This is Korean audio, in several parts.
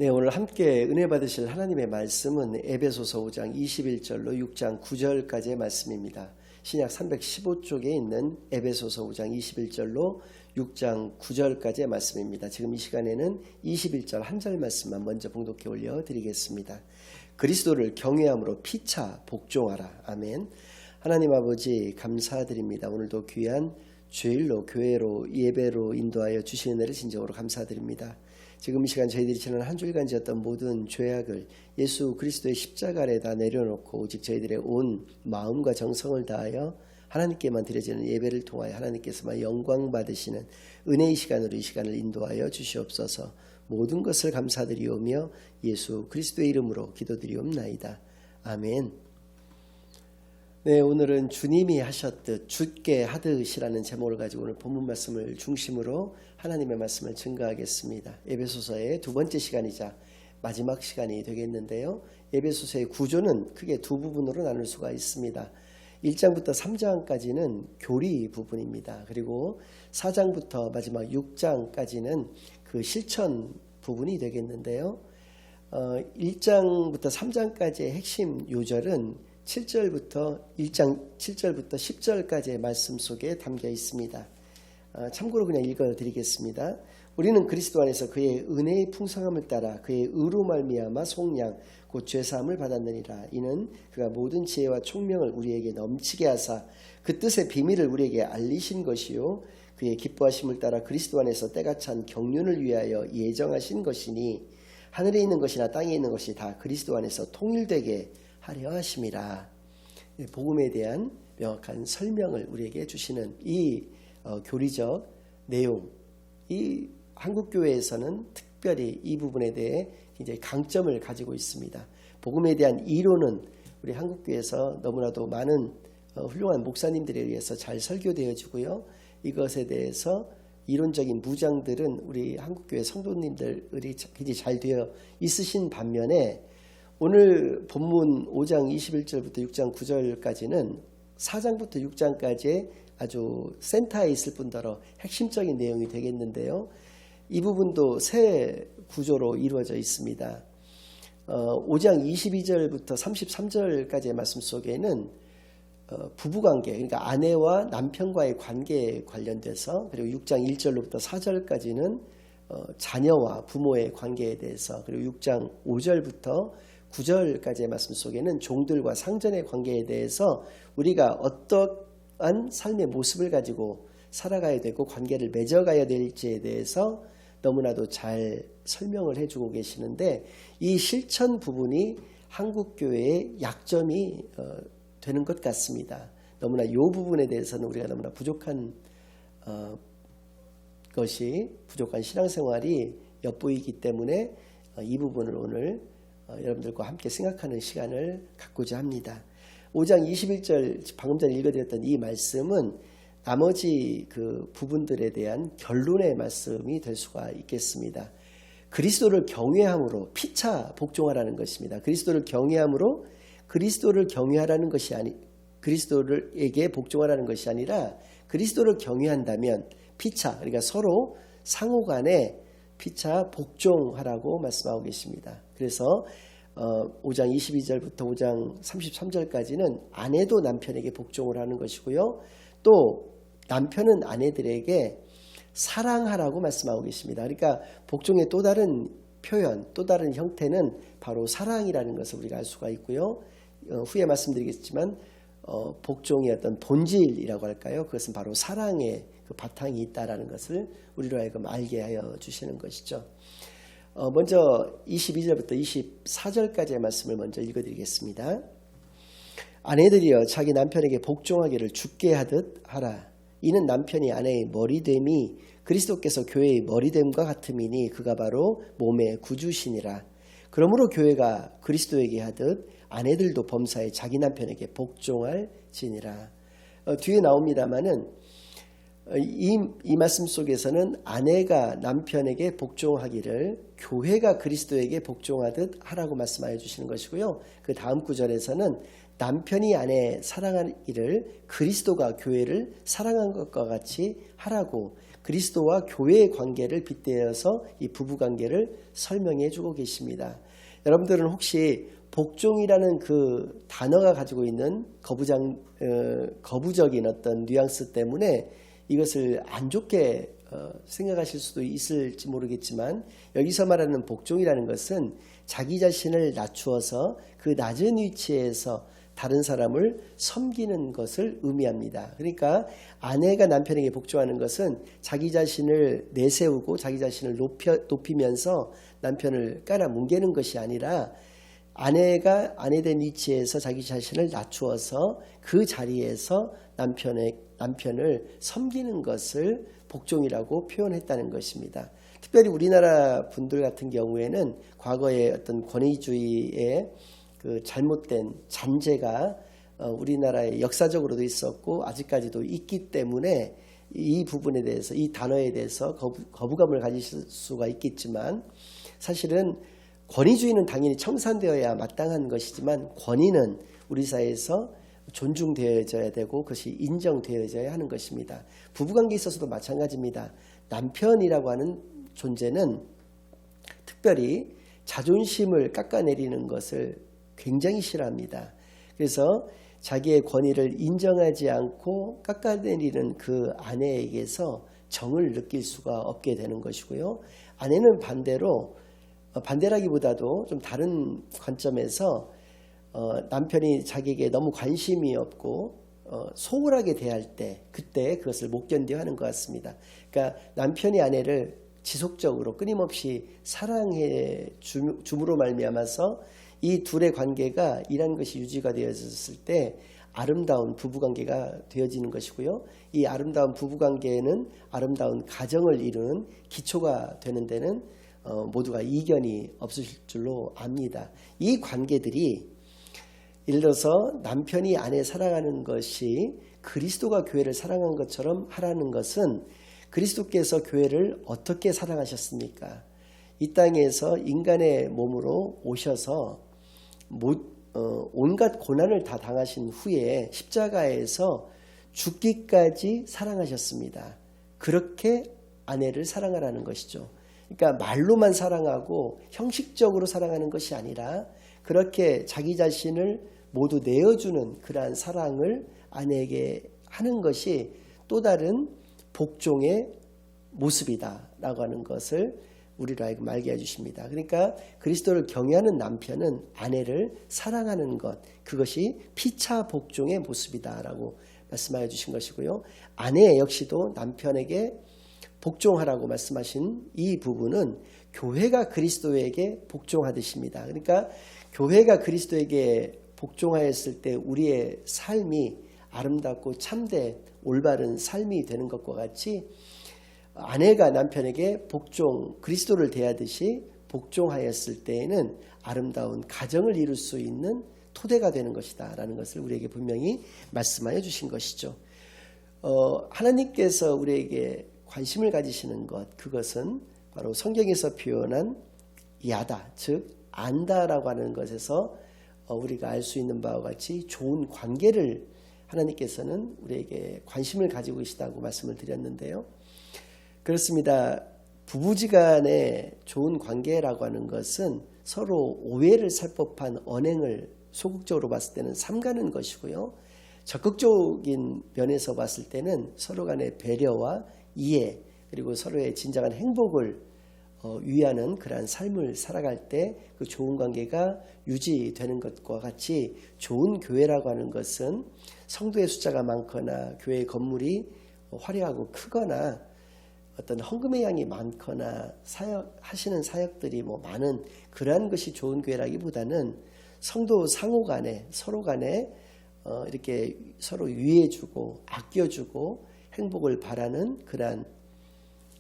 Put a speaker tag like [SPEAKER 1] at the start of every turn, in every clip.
[SPEAKER 1] 네, 오늘 함께 은혜 받으실 하나님의 말씀은 에베소서 5장 21절로 6장 9절까지의 말씀입니다. 신약 315쪽에 있는 에베소서 5장 21절로 6장 9절까지의 말씀입니다. 지금 이 시간에는 21절 한 절 말씀만 먼저 봉독해 올려드리겠습니다. 그리스도를 경외함으로 피차 복종하라. 아멘. 하나님 아버지 감사드립니다. 오늘도 귀한 주일로 교회로 예배로 인도하여 주신 은혜를 진정으로 감사드립니다. 지금 이 시간 저희들이 지난 한 주일간 지었던 모든 죄악을 예수 그리스도의 십자가 아래 다 내려놓고 오직 저희들의 온 마음과 정성을 다하여 하나님께만 드려지는 예배를 통하여 하나님께서만 영광 받으시는 은혜의 시간으로 이 시간을 인도하여 주시옵소서. 모든 것을 감사드리오며 예수 그리스도의 이름으로 기도드리옵나이다. 아멘. 네, 오늘은 주님이 하셨듯 주께 하듯이라는 제목을 가지고 오늘 본문 말씀을 중심으로 하나님의 말씀을 증거하겠습니다. 에베소서의 두 번째 시간이자 마지막 시간이 되겠는데요. 에베소서의 구조는 크게 두 부분으로 나눌 수가 있습니다. 1장부터 3장까지는 교리 부분입니다. 그리고 4장부터 마지막 6장까지는 그 실천 부분이 되겠는데요. 1장부터 3장까지의 핵심 요절은 1장 7절부터 10절까지의 말씀 속에 담겨 있습니다. 참고로 그냥 읽어드리겠습니다. 우리는 그리스도 안에서 그의 은혜의 풍성함을 따라 그의 의로 말미암아 속량 곧 죄사함을 받았느니라. 이는 그가 모든 지혜와 총명을 우리에게 넘치게 하사 그 뜻의 비밀을 우리에게 알리신 것이요 그의 기뻐하심을 따라 그리스도 안에서 때가 찬 경륜을 위하여 예정하신 것이니 하늘에 있는 것이나 땅에 있는 것이 다 그리스도 안에서 통일되게 하려 하심이라. 복음에 대한 명확한 설명을 우리에게 주시는 이 교리적 내용, 이 한국교회에서는 특별히 이 부분에 대해 굉장히 강점을 가지고 있습니다. 복음에 대한 이론은 우리 한국교회에서 너무나도 많은 훌륭한 목사님들에 의해서 잘 설교되어지고요. 이것에 대해서 이론적인 무장들은 우리 한국교회 성도님들이 굉장히 잘 되어 있으신 반면에 오늘 본문 5장 21절부터 6장 9절까지는 4장부터 6장까지의 아주 센터에 있을 뿐더러 핵심적인 내용이 되겠는데요. 이 부분도 세 구조로 이루어져 있습니다. 5장 22절부터 33절까지의 말씀 속에는 부부관계, 그러니까 아내와 남편과의 관계에 관련돼서, 그리고 6장 1절로부터 4절까지는 자녀와 부모의 관계에 대해서, 그리고 6장 5절부터 9절까지의 말씀 속에는 종들과 상전의 관계에 대해서 우리가 어떠한 삶의 모습을 가지고 살아가야 되고 관계를 맺어가야 될지에 대해서 너무나도 잘 설명을 해주고 계시는데, 이 실천 부분이 한국교회의 약점이 되는 것 같습니다. 너무나 이 부분에 대해서는 우리가 너무나 부족한 부족한 신앙생활이 엿보이기 때문에 이 부분을 오늘 여러분들과 함께 생각하는 시간을 갖고자 합니다. 5장 21절 방금 전에 읽어드렸던 이 말씀은 나머지 그 부분들에 대한 결론의 말씀이 될 수가 있겠습니다. 그리스도를 경외함으로 피차 복종하라는 것입니다. 그리스도를 경외함으로 그리스도를 경외하라는 것이 그리스도에게 복종하라는 것이 아니라 그리스도를 경외한다면 피차, 그러니까 서로 상호간에 피차 복종하라고 말씀하고 계십니다. 그래서 5장 22절부터 5장 33절까지는 아내도 남편에게 복종을 하는 것이고요. 또 남편은 아내들에게 사랑하라고 말씀하고 계십니다. 그러니까 복종의 또 다른 표현, 또 다른 형태는 바로 사랑이라는 것을 우리가 알 수가 있고요. 후에 말씀드리겠지만 복종의 어떤 본질이라고 할까요? 그것은 바로 사랑의 그 바탕이 있다라는 것을 우리로 하여금 알게 하여 주시는 것이죠. 먼저 22절부터 24절까지의 말씀을 먼저 읽어드리겠습니다. 아내들이여 자기 남편에게 복종하기를 주께 하듯 하라. 이는 남편이 아내의 머리됨이 그리스도께서 교회의 머리됨과 같음이니 그가 바로 몸의 구주시니라. 그러므로 교회가 그리스도에게 하듯 아내들도 범사에 자기 남편에게 복종할지니라. 뒤에 나옵니다마는 이 말씀 속에서는 아내가 남편에게 복종하기를 교회가 그리스도에게 복종하듯 하라고 말씀하여 주시는 것이고요. 그 다음 구절에서는 남편이 아내 사랑하기를 그리스도가 교회를 사랑한 것과 같이 하라고 그리스도와 교회의 관계를 빗대어서 이 부부관계를 설명해 주고 계십니다. 여러분들은 혹시 복종이라는 그 단어가 가지고 있는 거부적인 어떤 뉘앙스 때문에 이것을 안 좋게 생각하실 수도 있을지 모르겠지만, 여기서 말하는 복종이라는 것은 자기 자신을 낮추어서 그 낮은 위치에서 다른 사람을 섬기는 것을 의미합니다. 그러니까 아내가 남편에게 복종하는 것은 자기 자신을 내세우고 자기 자신을 높이면서 남편을 깔아뭉개는 것이 아니라, 아내가 아내된 위치에서 자기 자신을 낮추어서 그 자리에서 남편을 섬기는 것을 복종이라고 표현했다는 것입니다. 특별히 우리나라 분들 같은 경우에는 과거의 어떤 권위주의의 그 잘못된 잔재가 우리나라에 역사적으로도 있었고 아직까지도 있기 때문에 이 부분에 대해서, 이 단어에 대해서 거부감을 가지실 수가 있겠지만, 사실은 권위주의는 당연히 청산되어야 마땅한 것이지만 권위는 우리 사회에서 존중되어져야 되고 그것이 인정되어져야 하는 것입니다. 부부관계에 있어서도 마찬가지입니다. 남편이라고 하는 존재는 특별히 자존심을 깎아내리는 것을 굉장히 싫어합니다. 그래서 자기의 권위를 인정하지 않고 깎아내리는 그 아내에게서 정을 느낄 수가 없게 되는 것이고요. 아내는 반대라기보다도 좀 다른 관점에서 남편이 자기에게 너무 관심이 없고 소홀하게 대할 때, 그때 그것을 못 견뎌 하는 것 같습니다. 그러니까 남편이 아내를 지속적으로 끊임없이 사랑해 줌으로 말미암아서 이 둘의 관계가 이런 것이 유지가 되어졌을 때 아름다운 부부관계가 되어지는 것이고요. 이 아름다운 부부관계에는 아름다운 가정을 이루는 기초가 되는 데는 모두가 이견이 없으실 줄로 압니다. 이 관계들이, 예를 들어서 남편이 아내 사랑하는 것이 그리스도가 교회를 사랑한 것처럼 하라는 것은, 그리스도께서 교회를 어떻게 사랑하셨습니까? 이 땅에서 인간의 몸으로 오셔서 온갖 고난을 다 당하신 후에 십자가에서 죽기까지 사랑하셨습니다. 그렇게 아내를 사랑하라는 것이죠. 그러니까 말로만 사랑하고 형식적으로 사랑하는 것이 아니라 그렇게 자기 자신을 모두 내어주는 그러한 사랑을 아내에게 하는 것이 또 다른 복종의 모습이다라고 하는 것을 우리로 하여금 알게 해주십니다. 그러니까 그리스도를 경외하는 남편은 아내를 사랑하는 것, 그것이 피차 복종의 모습이다라고 말씀하여 주신 것이고요. 아내 역시도 남편에게 복종하라고 말씀하신 이 부분은 교회가 그리스도에게 복종하듯입니다. 그러니까 교회가 그리스도에게 복종하였을 때 우리의 삶이 아름답고 참된 올바른 삶이 되는 것과 같이, 아내가 남편에게 그리스도를 대하듯이 복종하였을 때에는 아름다운 가정을 이룰 수 있는 토대가 되는 것이다 라는 것을 우리에게 분명히 말씀하여 주신 것이죠. 하나님께서 우리에게 관심을 가지시는 것, 그것은 바로 성경에서 표현한 야다, 즉 안다라고 하는 것에서 우리가 알 수 있는 바와 같이 좋은 관계를 하나님께서는 우리에게 관심을 가지고 계시다고 말씀을 드렸는데요. 그렇습니다. 부부지간의 좋은 관계라고 하는 것은 서로 오해를 살 법한 언행을 소극적으로 봤을 때는 삼가는 것이고요. 적극적인 면에서 봤을 때는 서로 간의 배려와 이해, 그리고 서로의 진정한 행복을 위하는 그러한 삶을 살아갈 때 그 좋은 관계가 유지되는 것과 같이, 좋은 교회라고 하는 것은 성도의 숫자가 많거나 교회 건물이 화려하고 크거나 어떤 헌금의 양이 많거나 하시는 사역들이 많은 그러한 것이 좋은 교회라기보다는 성도 상호 간에 서로 간에 이렇게 서로 위해주고 아껴주고 행복을 바라는 그러한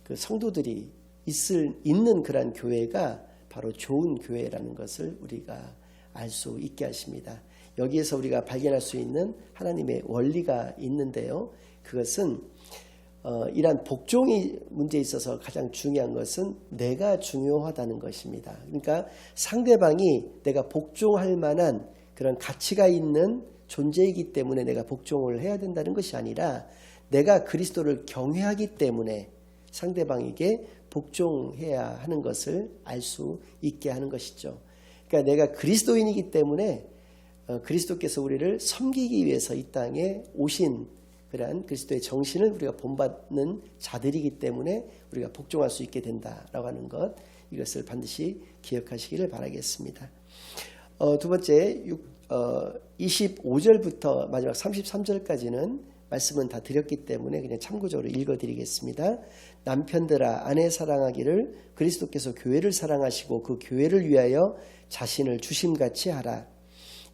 [SPEAKER 1] 그 성도들이 있는 그러한 교회가 바로 좋은 교회라는 것을 우리가 알 수 있게 하십니다. 여기에서 우리가 발견할 수 있는 하나님의 원리가 있는데요. 그것은 이러한 복종이 문제에 있어서 가장 중요한 것은 내가 중요하다는 것입니다. 그러니까 상대방이 내가 복종할 만한 그런 가치가 있는 존재이기 때문에 내가 복종을 해야 된다는 것이 아니라 내가 그리스도를 경외하기 때문에 상대방에게 복종해야 하는 것을 알 수 있게 하는 것이죠. 그러니까 내가 그리스도인이기 때문에 그리스도께서 우리를 섬기기 위해서 이 땅에 오신 그러한 그리스도의 정신을 우리가 본받는 자들이기 때문에 우리가 복종할 수 있게 된다라고 하는 것, 이것을 반드시 기억하시기를 바라겠습니다. 두 번째 25절부터 마지막 33절까지는 말씀은 다 드렸기 때문에 그냥 참고적으로 읽어드리겠습니다. 남편들아 아내 사랑하기를 그리스도께서 교회를 사랑하시고 그 교회를 위하여 자신을 주심같이 하라.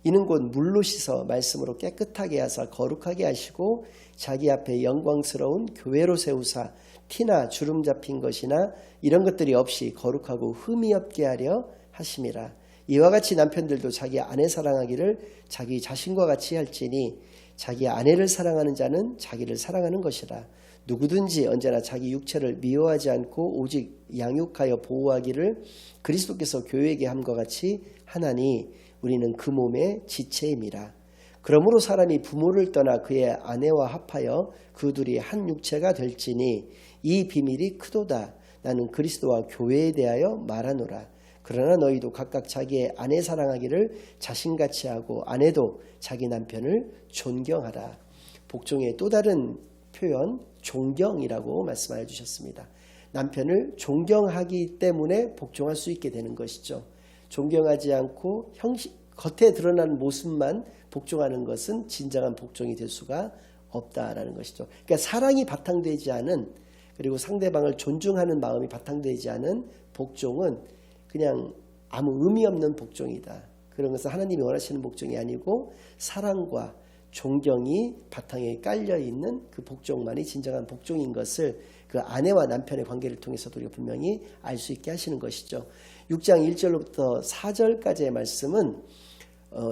[SPEAKER 1] 이는 곧 물로 씻어 말씀으로 깨끗하게 하사 거룩하게 하시고 자기 앞에 영광스러운 교회로 세우사 티나 주름 잡힌 것이나 이런 것들이 없이 거룩하고 흠이 없게 하려 하심이라. 이와 같이 남편들도 자기 아내 사랑하기를 자기 자신과 같이 할지니 자기 아내를 사랑하는 자는 자기를 사랑하는 것이라. 누구든지 언제나 자기 육체를 미워하지 않고 오직 양육하여 보호하기를 그리스도께서 교회에게 함과 같이 하나니 우리는 그 몸의 지체임이라. 그러므로 사람이 부모를 떠나 그의 아내와 합하여 그 둘이 한 육체가 될지니 이 비밀이 크도다. 나는 그리스도와 교회에 대하여 말하노라. 그러나 너희도 각각 자기의 아내 사랑하기를 자신같이 하고 아내도 자기 남편을 존경하라. 복종의 또 다른 표현 존경이라고 말씀하여 주셨습니다. 남편을 존경하기 때문에 복종할 수 있게 되는 것이죠. 존경하지 않고 겉에 드러나는 모습만 복종하는 것은 진정한 복종이 될 수가 없다라는 것이죠. 그러니까 사랑이 바탕되지 않은, 그리고 상대방을 존중하는 마음이 바탕되지 않은 복종은 그냥 아무 의미 없는 복종이다. 그런 것은 하나님이 원하시는 복종이 아니고 사랑과 존경이 바탕에 깔려있는 그 복종만이 진정한 복종인 것을 그 아내와 남편의 관계를 통해서도 우리가 분명히 알 수 있게 하시는 것이죠. 6장 1절로부터 4절까지의 말씀은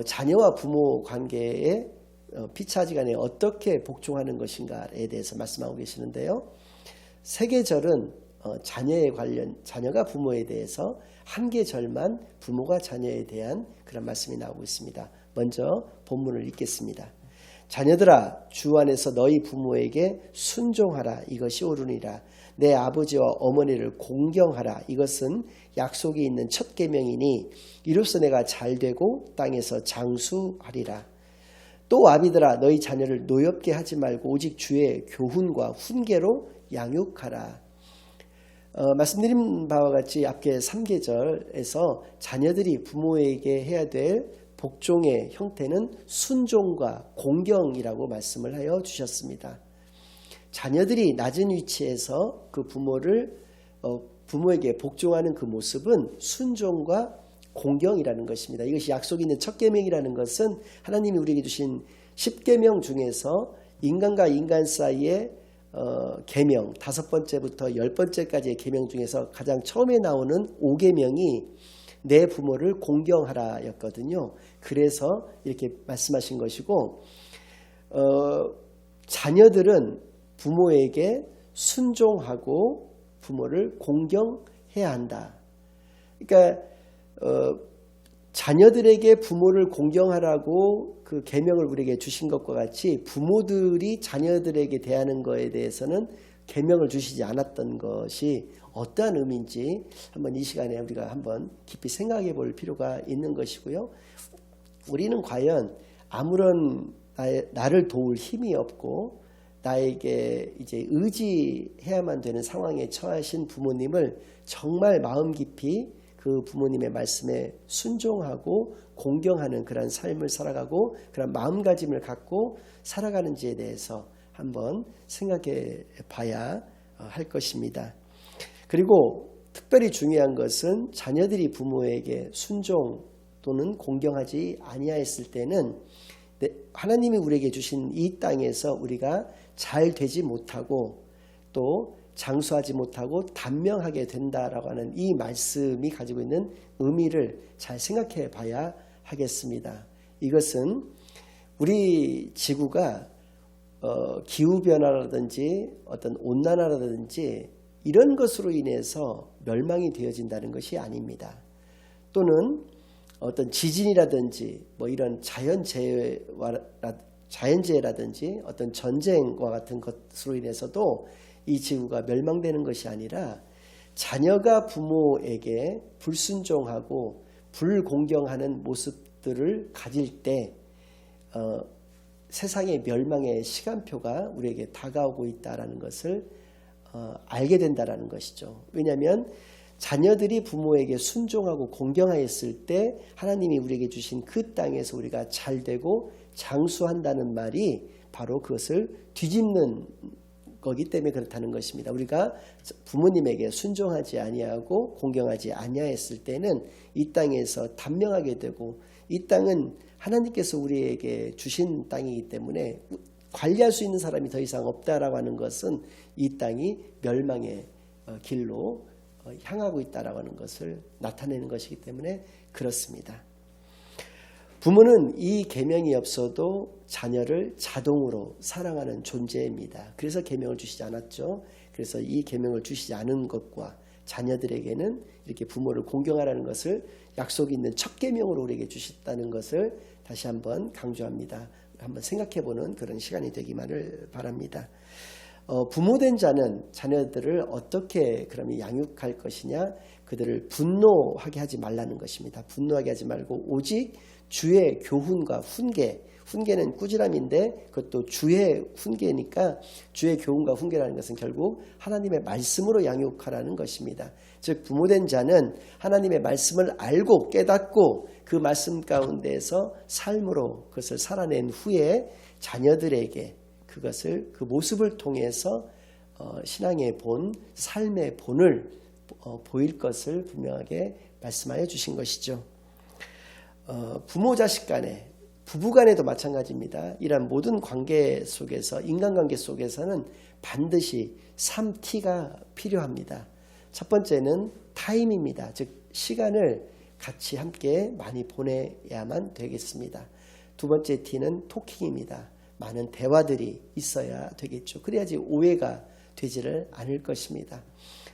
[SPEAKER 1] 자녀와 부모 관계에 피차지간에 어떻게 복종하는 것인가에 대해서 말씀하고 계시는데요. 세 계절은 자녀에 관련, 자녀가 부모에 대해서, 한 계절만 부모가 자녀에 대한 그런 말씀이 나오고 있습니다. 먼저 본문을 읽겠습니다. 자녀들아 주 안에서 너희 부모에게 순종하라. 이것이 옳으니라. 내 아버지와 어머니를 공경하라. 이것은 약속이 있는 첫 계명이니 이로써 내가 잘되고 땅에서 장수하리라. 또 아비들아 너희 자녀를 노엽게 하지 말고 오직 주의 교훈과 훈계로 양육하라. 말씀드린 바와 같이 앞에 3계절에서 자녀들이 부모에게 해야 될 복종의 형태는 순종과 공경이라고 말씀을 하여 주셨습니다. 자녀들이 낮은 위치에서 그 부모에게 복종하는 그 모습은 순종과 공경이라는 것입니다. 이것이 약속이 있는 첫 계명이라는 것은 하나님이 우리에게 주신 10계명 중에서 인간과 인간 사이의 계명 5번째부터 10번째까지의 계명 중에서 가장 처음에 나오는 5계명이 내 부모를 공경하라 였거든요. 그래서 이렇게 말씀하신 것이고, 자녀들은 부모에게 순종하고 부모를 공경해야 한다. 그러니까 자녀들에게 부모를 공경하라고 그 계명을 우리에게 주신 것과 같이 부모들이 자녀들에게 대하는 것에 대해서는 계명을 주시지 않았던 것이 어떠한 의미인지 한번 이 시간에 우리가 한번 깊이 생각해 볼 필요가 있는 것이고요. 우리는 과연 아무런 나를 도울 힘이 없고 나에게 이제 의지해야만 되는 상황에 처하신 부모님을 정말 마음 깊이 그 부모님의 말씀에 순종하고 공경하는 그런 삶을 살아가고 그런 마음가짐을 갖고 살아가는지에 대해서 한번 생각해 봐야 할 것입니다. 그리고 특별히 중요한 것은 자녀들이 부모에게 순종 또는 공경하지 아니하였을 때는 하나님이 우리에게 주신 이 땅에서 우리가 잘 되지 못하고 또 장수하지 못하고 단명하게 된다라고 하는 이 말씀이 가지고 있는 의미를 잘 생각해 봐야 하겠습니다. 이것은 우리 지구가 기후변화라든지 어떤 온난화라든지 이런 것으로 인해서 멸망이 되어진다는 것이 아닙니다. 또는 어떤 지진이라든지 뭐 이런 자연재해라든지 어떤 전쟁과 같은 것으로 인해서도 이 지구가 멸망되는 것이 아니라 자녀가 부모에게 불순종하고 불공경하는 모습들을 가질 때 세상의 멸망의 시간표가 우리에게 다가오고 있다는 것을 알게 된다는 것이죠. 왜냐하면 자녀들이 부모에게 순종하고 공경하였을 때 하나님이 우리에게 주신 그 땅에서 우리가 잘되고 장수한다는 말이 바로 그것을 뒤집는 거기 때문에 그렇다는 것입니다. 우리가 부모님에게 순종하지 아니하고 공경하지 아니하였을 때는 이 땅에서 단명하게 되고, 이 땅은 하나님께서 우리에게 주신 땅이기 때문에 관리할 수 있는 사람이 더 이상 없다라고 하는 것은 이 땅이 멸망의 길로 향하고 있다라고 하는 것을 나타내는 것이기 때문에 그렇습니다. 부모는 이 계명이 없어도 자녀를 자동으로 사랑하는 존재입니다. 그래서 계명을 주시지 않았죠. 그래서 이 계명을 주시지 않은 것과 자녀들에게는 이렇게 부모를 공경하라는 것을 약속 있는 첫 계명으로 우리에게 주셨다는 것을 다시 한번 강조합니다. 한번 생각해보는 그런 시간이 되기만을 바랍니다. 부모된 자는 자녀들을 어떻게 그러면 양육할 것이냐? 그들을 분노하게 하지 말라는 것입니다. 분노하게 하지 말고 오직 주의 교훈과 훈계는 꾸지람인데 그것도 주의 훈계니까 주의 교훈과 훈계라는 것은 결국 하나님의 말씀으로 양육하라는 것입니다. 즉 부모된 자는 하나님의 말씀을 알고 깨닫고 그 말씀 가운데에서 삶으로 그것을 살아낸 후에 자녀들에게 그것을 그 모습을 통해서 신앙의 본, 삶의 본을 보일 것을 분명하게 말씀하여 주신 것이죠. 부모 자식 간에, 부부 간에도 마찬가지입니다. 이러한 모든 관계 속에서, 인간관계 속에서는 반드시 3T가 필요합니다. 첫 번째는 타임입니다. 즉 시간을 같이 함께 많이 보내야만 되겠습니다. 두 번째 T는 토킹입니다. 많은 대화들이 있어야 되겠죠. 그래야지 오해가 되지를 않을 것입니다.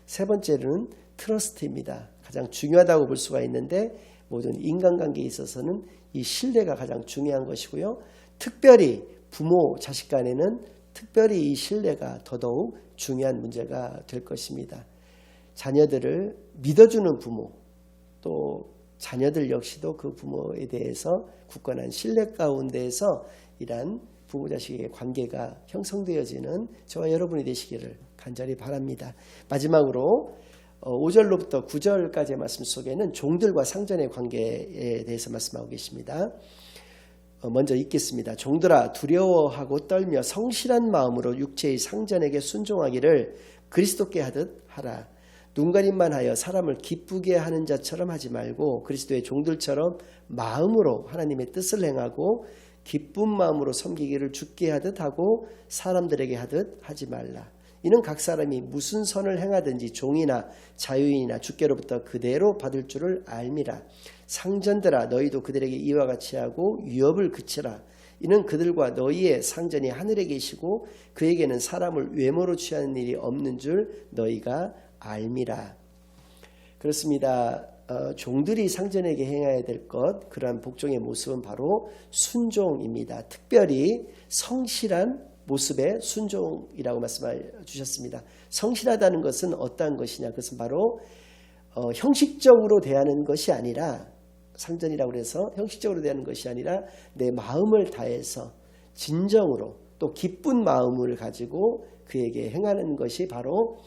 [SPEAKER 1] 세 번째는 트러스트입니다. 가장 중요하다고 볼 수가 있는데 모든 인간관계에 있어서는 이 신뢰가 가장 중요한 것이고요. 특별히 부모 자식 간에는 특별히 이 신뢰가 더더욱 중요한 문제가 될 것입니다. 자녀들을 믿어주는 부모, 또 자녀들 역시도 그 부모에 대해서 굳건한 신뢰 가운데에서 이러한 부모 자식의 관계가 형성되어지는 저와 여러분이 되시기를 간절히 바랍니다. 마지막으로 5절로부터 9절까지의 말씀 속에는 종들과 상전의 관계에 대해서 말씀하고 계십니다. 먼저 읽겠습니다. 종들아 두려워하고 떨며 성실한 마음으로 육체의 상전에게 순종하기를 그리스도께 하듯 하라. 눈가림만 하여 사람을 기쁘게 하는 자처럼 하지 말고 그리스도의 종들처럼 마음으로 하나님의 뜻을 행하고 기쁜 마음으로 섬기기를 주께 하듯 하고 사람들에게 하듯 하지 말라. 이는 각 사람이 무슨 선을 행하든지 종이나 자유인이나 주께로부터 그대로 받을 줄을 알미라. 상전들아 너희도 그들에게 이와 같이 하고 위협을 그치라. 이는 그들과 너희의 상전이 하늘에 계시고 그에게는 사람을 외모로 취하는 일이 없는 줄 너희가 알미라. 그렇습니다. 종들이 상전에게 행해야 될 것, 그러한 복종의 모습은 바로 순종입니다. 특별히 성실한 모습의 순종이라고 말씀해 주셨습니다. 성실하다는 것은 어떠한 것이냐? 그것은 바로 형식적으로 대하는 것이 아니라, 상전이라고 해서 형식적으로 대하는 것이 아니라 내 마음을 다해서 진정으로 또 기쁜 마음을 가지고 그에게 행하는 것이 바로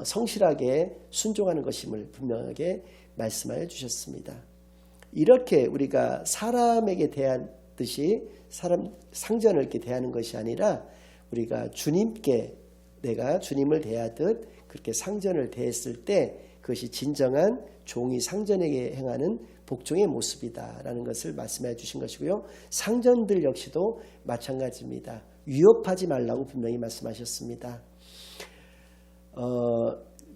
[SPEAKER 1] 성실하게 순종하는 것임을 분명하게 말씀하여 주셨습니다. 이렇게 우리가 사람에게 대하듯이 상전을 이렇게 대하는 것이 아니라 우리가 주님께 내가 주님을 대하듯 그렇게 상전을 대했을 때 그것이 진정한 종이 상전에게 행하는 복종의 모습이다라는 것을 말씀해 주신 것이고요. 상전들 역시도 마찬가지입니다. 위협하지 말라고 분명히 말씀하셨습니다.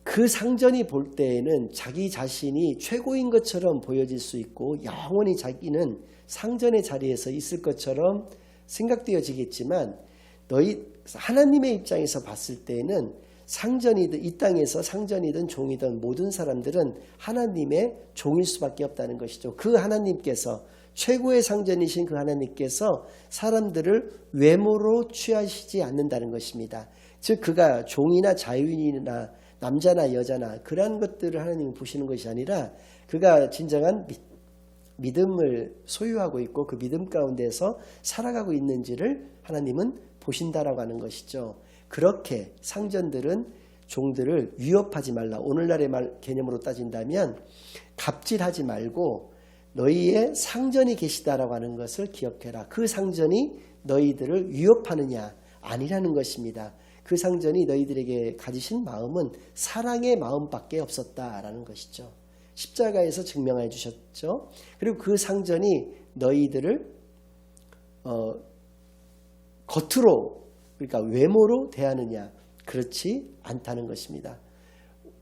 [SPEAKER 1] 그 상전이 볼 때에는 자기 자신이 최고인 것처럼 보여질 수 있고 영원히 자기는 상전의 자리에서 있을 것처럼 생각되어지겠지만 너희 하나님의 입장에서 봤을 때에는 상전이든 이 땅에서 상전이든 종이든 모든 사람들은 하나님의 종일 수밖에 없다는 것이죠. 그 하나님께서 최고의 상전이신 그 하나님께서 사람들을 외모로 취하시지 않는다는 것입니다. 즉 그가 종이나 자유인이나 남자나 여자나 그러한 것들을 하나님이 보시는 것이 아니라 그가 진정한 믿음을 소유하고 있고 그 믿음 가운데서 살아가고 있는지를 하나님은 보신다라고 하는 것이죠. 그렇게 상전들은 종들을 위협하지 말라. 오늘날의 개념으로 따진다면 갑질하지 말고 너희의 상전이 계시다라고 하는 것을 기억해라. 그 상전이 너희들을 위협하느냐? 아니라는 것입니다. 그 상전이 너희들에게 가지신 마음은 사랑의 마음밖에 없었다라는 것이죠. 십자가에서 증명해 주셨죠. 그리고 그 상전이 너희들을 겉으로 그러니까 외모로 대하느냐? 그렇지 않다는 것입니다.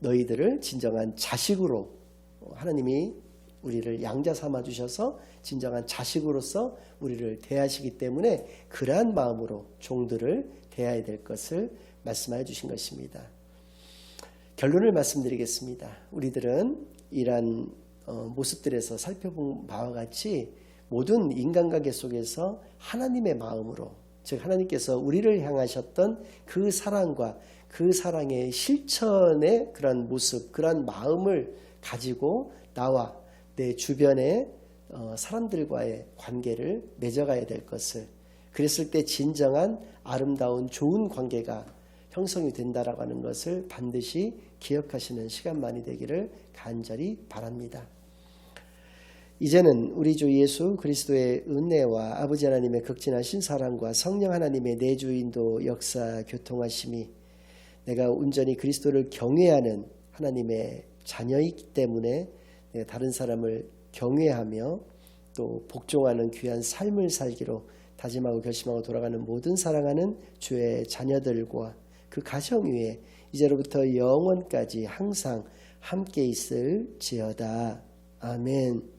[SPEAKER 1] 너희들을 진정한 자식으로 하나님이 우리를 양자 삼아 주셔서 진정한 자식으로서 우리를 대하시기 때문에 그러한 마음으로 종들을 대해야 될 것을 말씀하여 주신 것입니다. 결론을 말씀드리겠습니다. 우리들은 이러한 모습들에서 살펴본 바와 같이 모든 인간관계 속에서 하나님의 마음으로 즉 하나님께서 우리를 향하셨던 그 사랑과 그 사랑의 실천의 그런 모습, 그런 마음을 가지고 나와 내 주변의 사람들과의 관계를 맺어가야 될 것을 그랬을 때 진정한 아름다운 좋은 관계가 형성이 된다라고 하는 것을 반드시 기억하시는 시간만이 되기를 간절히 바랍니다. 이제는 우리 주 예수 그리스도의 은혜와 아버지 하나님의 극진하신 사랑과 성령 하나님의 내주인도 역사 교통하심이 내가 온전히 그리스도를 경외하는 하나님의 자녀이기 때문에 내가 다른 사람을 경외하며 또 복종하는 귀한 삶을 살기로 다짐하고 결심하고 돌아가는 모든 사랑하는 주의 자녀들과 그 가정 위에 이제로부터 영원까지 항상 함께 있을지어다. 아멘.